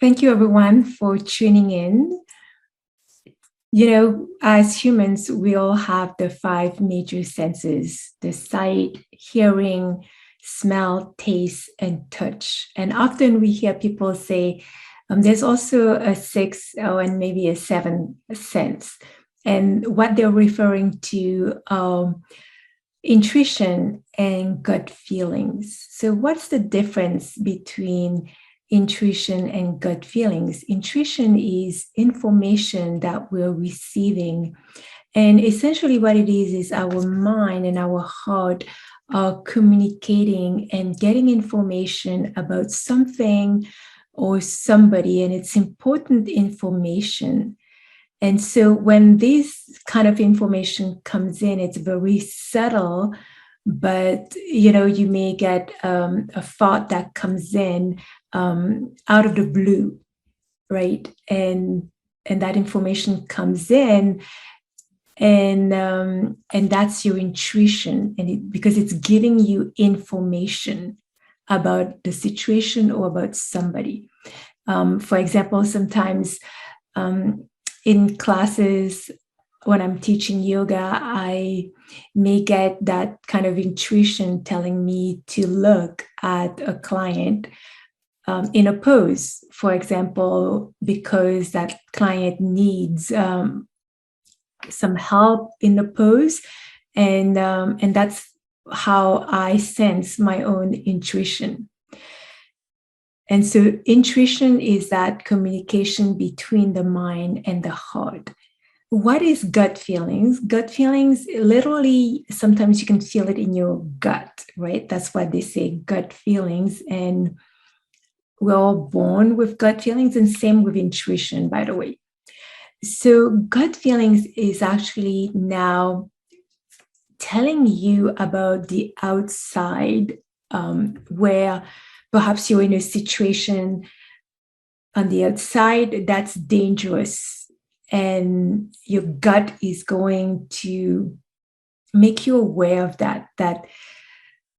Thank you, everyone, for tuning in. As humans, we all have the five major senses: the sight, hearing, smell, taste, and touch. And often we hear people say there's also a sixth and maybe a seventh sense. And what they're referring to intuition and gut feelings. So, what's the difference between intuition and gut feelings? Intuition is information that we're receiving. And essentially, what it is our mind and our heart are communicating and getting information about something or somebody, and it's important information. And so when this kind of information comes in, it's very subtle, but you may get a thought that comes in out of the blue, right? And that information comes in, and that's your intuition, because it's giving you information about the situation or about somebody. For example, sometimes in classes, when I'm teaching yoga, I may get that kind of intuition telling me to look at a client in a pose, for example, because that client needs some help in the pose, and that's how I sense my own intuition. And so intuition is that communication between the mind and the heart. What is gut feelings? Gut feelings, literally, sometimes you can feel it in your gut, right? That's why they say gut feelings. And we're all born with gut feelings, and same with intuition, by the way. So gut feelings is actually now telling you about the outside, where perhaps you're in a situation on the outside that's dangerous, and your gut is going to make you aware of that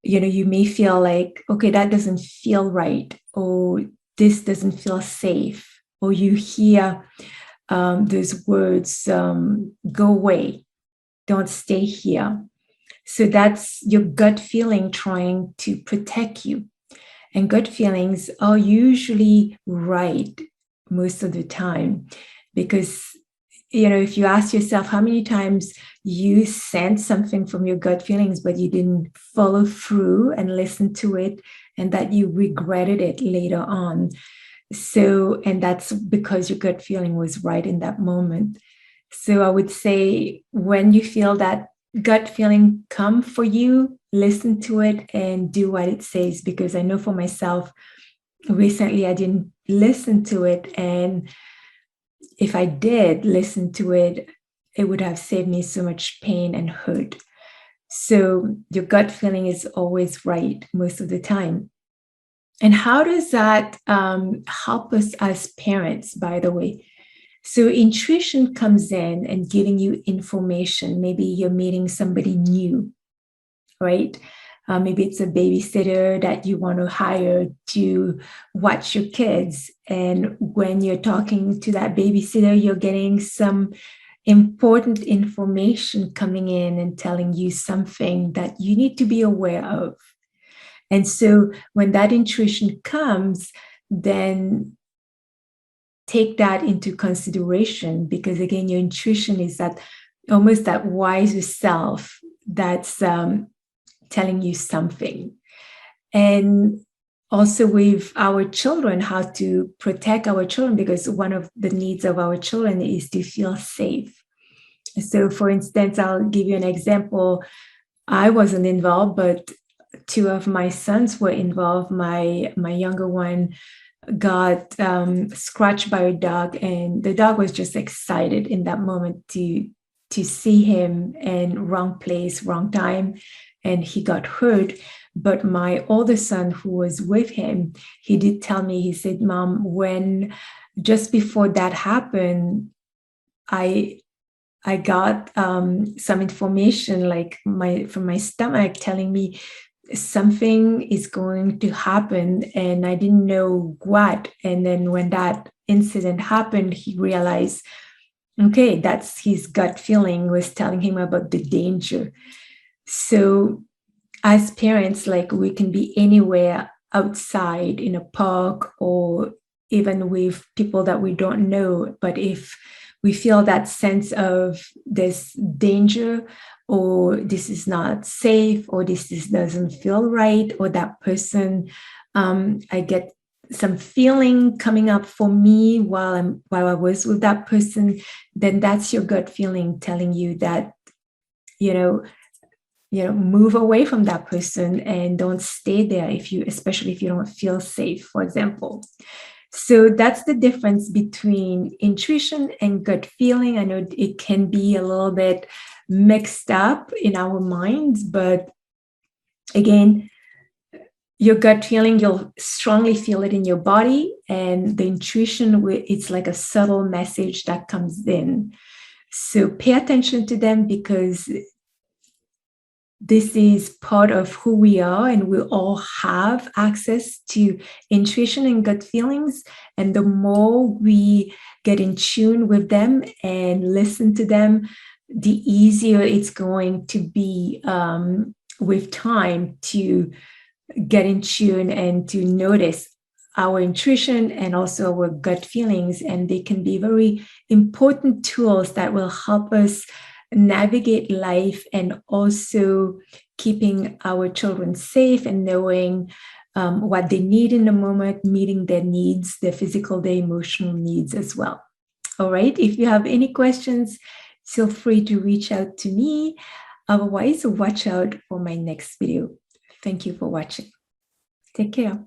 you may feel like, okay, that doesn't feel right, or this doesn't feel safe, or you hear those words, go away, don't stay here. So that's your gut feeling trying to protect you. And gut feelings are usually right most of the time, because, if you ask yourself how many times you sense something from your gut feelings, but you didn't follow through and listen to it, and that you regretted it later on. So, and that's because your gut feeling was right in that moment. So I would say, when you feel that gut feeling come for you, listen to it and do what it says. Because I know for myself, recently I didn't listen to it. And if I did listen to it, it would have saved me so much pain and hurt. So your gut feeling is always right most of the time. And how does that help us as parents, by the way? So intuition comes in and giving you information. Maybe you're meeting somebody new, right? Maybe it's a babysitter that you want to hire to watch your kids. And when you're talking to that babysitter, you're getting some important information coming in and telling you something that you need to be aware of. And so when that intuition comes, then take that into consideration, because again, your intuition is that almost that wiser self that's telling you something. And also with our children, how to protect our children, because one of the needs of our children is to feel safe. So for instance, I'll give you an example. I wasn't involved, but two of my sons were involved. My younger one got scratched by a dog, and the dog was just excited in that moment to see him, and wrong place, wrong time, and he got hurt. But my older son, who was with him, he did tell me, he said, Mom, when just before that happened, I got some information like from my stomach telling me something is going to happen and I didn't know what. And then when that incident happened, he realized, okay, that's his gut feeling was telling him about the danger. So as parents, like we can be anywhere outside in a park or even with people that we don't know. But if we feel that sense of this danger, or this is not safe, or doesn't feel right, or that person, I get some feeling coming up for me while I was with that person, then that's your gut feeling telling you that, you know, move away from that person and don't stay there especially if you don't feel safe, for example. So that's the difference between intuition and gut feeling. I know it can be a little bit mixed up in our minds, but again, your gut feeling, you'll strongly feel it in your body, and the intuition, it's like a subtle message that comes in. So pay attention to them, because this is part of who we are, and we all have access to intuition and gut feelings. And the more we get in tune with them and listen to them, the easier it's going to be with time to get in tune and to notice our intuition and also our gut feelings. And they can be very important tools that will help us navigate life, and also keeping our children safe and knowing what they need in the moment, meeting their needs, their physical, their emotional needs as well. All right. If you have any questions, feel free to reach out to me. Otherwise, watch out for my next video. Thank you for watching. Take care.